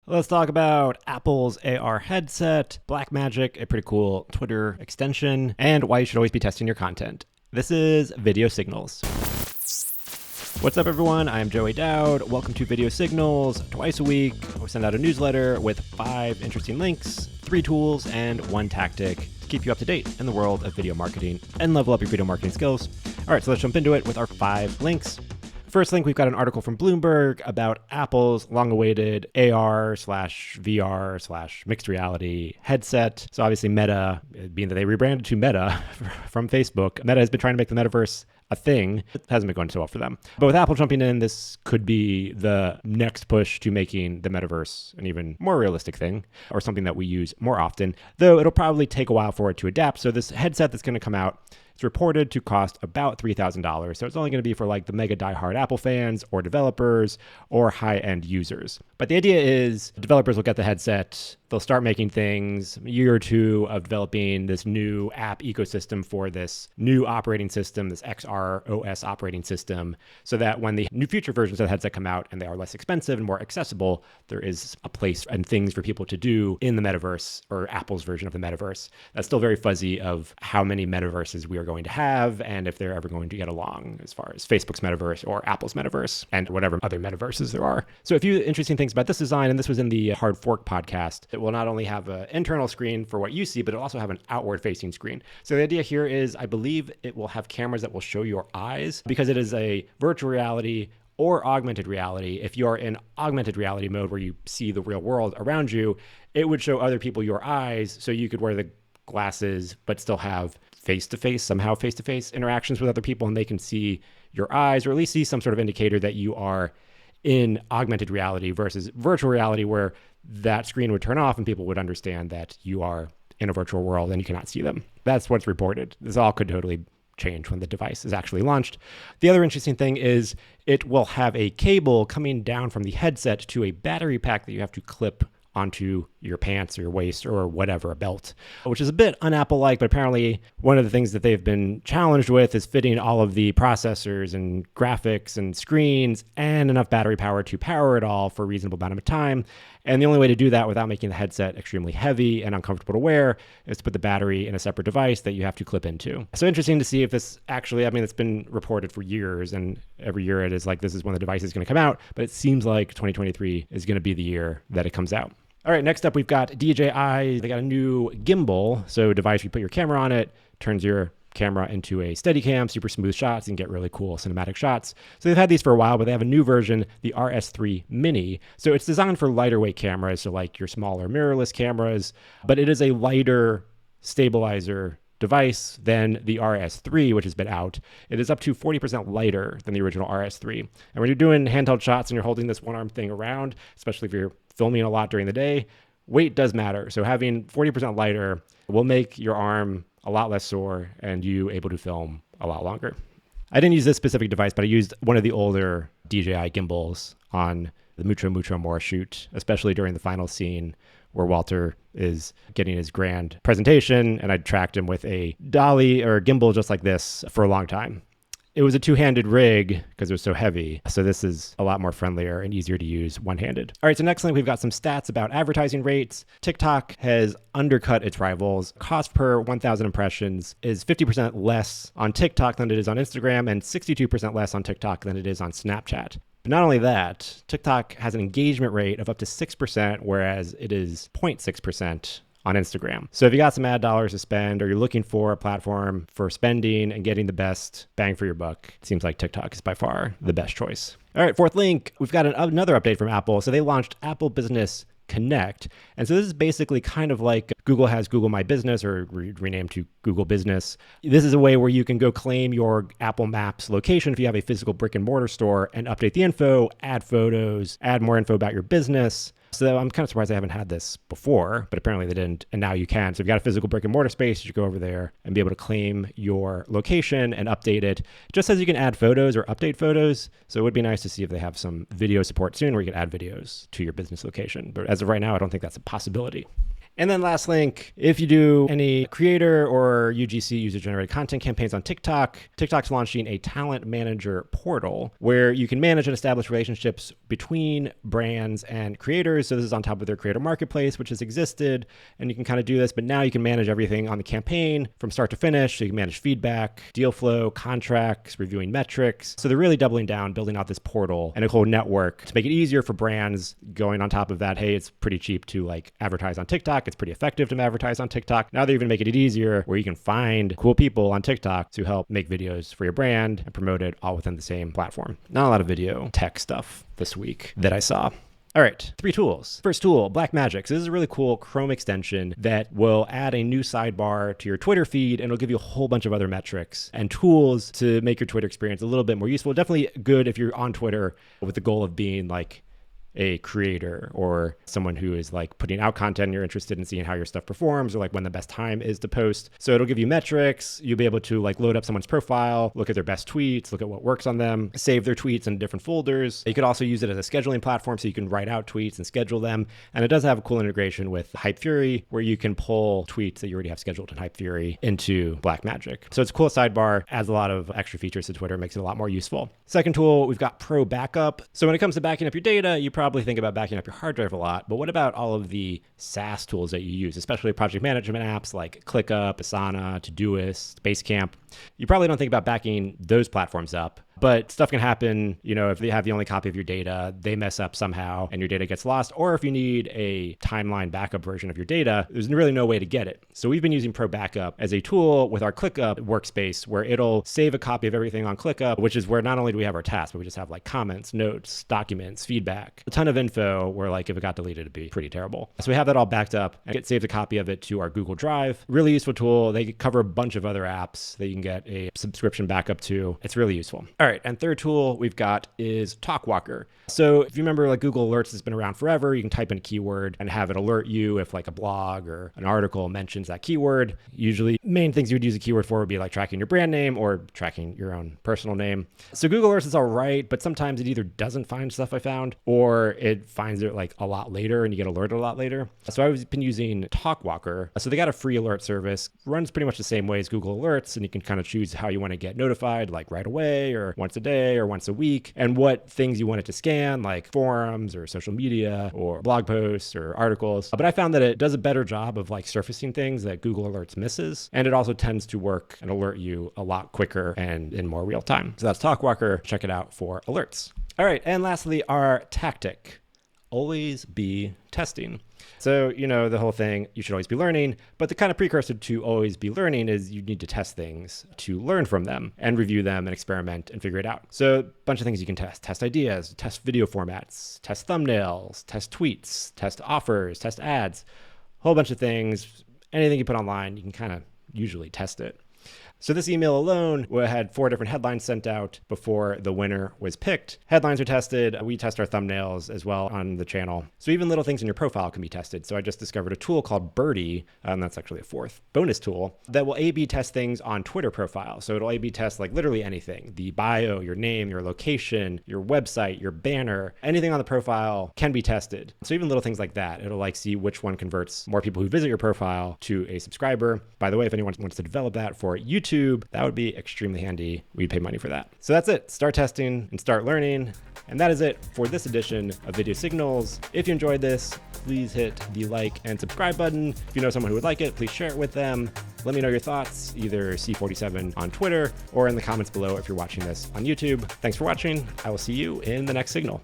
Let's talk about Apple's AR headset, BlackMagic, a pretty cool Twitter extension, and why you should always be testing your content. This is Video Signals. What's up, everyone? I'm Joey Dowd. Welcome to Video Signals. Twice a week, we send out a newsletter with 5 interesting links, 3 tools, and 1 tactic to keep you up to date in the world of video marketing and level up your video marketing skills. All right, so let's jump into it with our 5 links. First link, we've got an article from Bloomberg about Apple's long-awaited AR/VR/mixed reality headset. So obviously Meta, being that they rebranded to Meta from Facebook, Meta has been trying to make the metaverse a thing. It hasn't been going so well for them. But with Apple jumping in, this could be the next push to making the metaverse an even more realistic thing, or something that we use more often, though it'll probably take a while for it to adapt. So this headset that's going to come out, it's reported to cost about $3,000. So it's only going to be for like the mega diehard Apple fans or developers or high-end users. But the idea is developers will get the headset, they'll start making things, a year or two of developing this new app ecosystem for this new operating system, this XR/OS operating system, so that when the new future versions of the headset come out and they are less expensive and more accessible, there is a place and things for people to do in the metaverse, or Apple's version of the metaverse. That's still very fuzzy of how many metaverses we are going to have and if they're ever going to get along as far as Facebook's metaverse or Apple's metaverse and whatever other metaverses there are. So a few interesting things about this design, and this was in the Hard Fork podcast. It will not only have an internal screen for what you see, but it'll also have an outward facing screen. So the idea here is, I believe it will have cameras that will show your eyes, because it is a virtual reality or augmented reality. If you're in augmented reality mode where you see the real world around you, it would show other people your eyes, so you could wear the glasses but still have face-to-face interactions with other people, and they can see your eyes, or at least see some sort of indicator that you are in augmented reality, versus virtual reality where that screen would turn off and people would understand that you are in a virtual world and you cannot see them. That's what's reported. This all could totally change when the device is actually launched. The other interesting thing is it will have a cable coming down from the headset to a battery pack that you have to clip onto your pants or your waist or whatever, a belt, which is a bit un-Apple-like, but apparently one of the things that they've been challenged with is fitting all of the processors and graphics and screens and enough battery power to power it all for a reasonable amount of time. And the only way to do that without making the headset extremely heavy and uncomfortable to wear is to put the battery in a separate device that you have to clip into. So interesting to see if this actually, it's been reported for years, and every year it is like, this is when the device is going to come out, but it seems like 2023 is going to be the year that it comes out. All right, next up, we've got DJI. They got a new gimbal. So a device, you put your camera on it, turns your camera into a Steadicam, super smooth shots, and get really cool cinematic shots. So they've had these for a while, but they have a new version, the RS3 Mini. So it's designed for lighter weight cameras, so like your smaller mirrorless cameras, but it is a lighter stabilizer device than the RS3, which has been out. It is up to 40% lighter than the original RS3. And when you're doing handheld shots and you're holding this one-arm thing around, especially if you're filming a lot during the day, weight does matter. So having 40% lighter will make your arm a lot less sore and you able to film a lot longer. I didn't use this specific device, but I used one of the older DJI gimbals on the Mucho More shoot, especially during the final scene where Walter is getting his grand presentation, and I tracked him with a dolly or gimbal just like this for a long time. It was a two-handed rig because it was so heavy, so this is a lot more friendlier and easier to use one-handed. All right, so next thing, we've got some stats about advertising rates. TikTok has undercut its rivals. Cost per 1,000 impressions is 50% less on TikTok than it is on Instagram, and 62% less on TikTok than it is on Snapchat. But not only that, TikTok has an engagement rate of up to 6%, whereas it is 0.6% on Instagram. So if you got some ad dollars to spend, or you're looking for a platform for spending and getting the best bang for your buck, it seems like TikTok is by far the best choice. All right, fourth link, we've got another update from Apple. So they launched Apple Business Connect. And so this is basically kind of like Google has Google My Business, or renamed to Google Business. This is a way where you can go claim your Apple Maps location if you have a physical brick and mortar store and update the info, add photos, add more info about your business. So I'm kind of surprised I haven't had this before, but apparently they didn't, and now you can. So if you've got a physical brick and mortar space, you should go over there and be able to claim your location and update it. It just says you can add photos or update photos. So it would be nice to see if they have some video support soon where you can add videos to your business location. But as of right now, I don't think that's a possibility. And then last link, if you do any creator or UGC, user-generated content campaigns on TikTok, TikTok's launching a talent manager portal where you can manage and establish relationships between brands and creators. So this is on top of their creator marketplace, which has existed, and you can kind of do this, but now you can manage everything on the campaign from start to finish. So you can manage feedback, deal flow, contracts, reviewing metrics. So they're really doubling down, building out this portal and a whole network to make it easier for brands going on top of that. Hey, it's pretty cheap to like advertise on TikTok. It's pretty effective to advertise on TikTok. Now they're even making it easier where you can find cool people on TikTok to help make videos for your brand and promote it all within the same platform. Not a lot of video tech stuff this week that I saw. All right, 3 tools. First tool, BlackMagic. So this is a really cool Chrome extension that will add a new sidebar to your Twitter feed, and it'll give you a whole bunch of other metrics and tools to make your Twitter experience a little bit more useful. Definitely good if you're on Twitter with the goal of being like a creator or someone who is like putting out content and you're interested in seeing how your stuff performs or like when the best time is to post. So it'll give you metrics. You'll be able to like load up someone's profile, look at their best tweets, look at what works on them, save their tweets in different folders. You could also use it as a scheduling platform so you can write out tweets and schedule them. And it does have a cool integration with Hypefury where you can pull tweets that you already have scheduled in Hypefury into BlackMagic. So it's a cool sidebar, adds a lot of extra features to Twitter, makes it a lot more useful. Second tool, we've got Pro Backup. So when it comes to backing up your data, you probably think about backing up your hard drive a lot, but what about all of the SaaS tools that you use, especially project management apps like ClickUp, Asana, Todoist, Basecamp? You probably don't think about backing those platforms up, but stuff can happen, you know, if they have the only copy of your data, they mess up somehow and your data gets lost, or if you need a timeline backup version of your data, there's really no way to get it. So we've been using Pro Backup as a tool with our ClickUp workspace where it'll save a copy of everything on ClickUp, which is where not only do we have our tasks, but we just have like comments, notes, documents, feedback, a ton of info where like if it got deleted, it'd be pretty terrible. So we have that all backed up and it saves a copy of it to our Google Drive. Really useful tool. They cover a bunch of other apps that you can get a subscription backup to. It's really useful. All right. And third tool we've got is Talkwalker. So if you remember, like Google Alerts has been around forever. You can type in a keyword and have it alert you if like a blog or an article mentions that keyword. Usually main things you would use a keyword for would be like tracking your brand name or tracking your own personal name. So Google Alerts is all right, but sometimes it either doesn't find stuff I found or it finds it like a lot later and you get alerted a lot later. So I've been using Talkwalker. So they got a free alert service, runs pretty much the same way as Google Alerts, and you can kind of choose how you want to get notified, like right away or once a day or once a week, and what things you want it to scan, like forums or social media or blog posts or articles. But I found that it does a better job of like surfacing things that Google Alerts misses. And it also tends to work and alert you a lot quicker and in more real time. So that's Talkwalker. Check it out for alerts. All right. And lastly, our tactic. Always be testing. So, you know, the whole thing, you should always be learning, but the kind of precursor to always be learning is you need to test things to learn from them and review them and experiment and figure it out. So a bunch of things you can test ideas, test video formats, test thumbnails, test tweets, test offers, test ads, a whole bunch of things. Anything you put online, you can kind of usually test it. So this email alone had 4 different headlines sent out before the winner was picked. Headlines are tested. We test our thumbnails as well on the channel. So even little things in your profile can be tested. So I just discovered a tool called Birdie, and that's actually a 4th bonus tool that will A/B test things on Twitter profiles. So it'll A/B test like literally anything. The bio, your name, your location, your website, your banner, anything on the profile can be tested. So even little things like that, it'll like see which one converts more people who visit your profile to a subscriber. By the way, if anyone wants to develop that for YouTube, that would be extremely handy. We'd pay money for that. So that's it. Start testing and start learning. And that is it for this edition of Video Signals. If you enjoyed this, please hit the like and subscribe button. If you know someone who would like it, please share it with them. Let me know your thoughts, either C47 on Twitter or in the comments below if you're watching this on YouTube. Thanks for watching. I will see you in the next signal.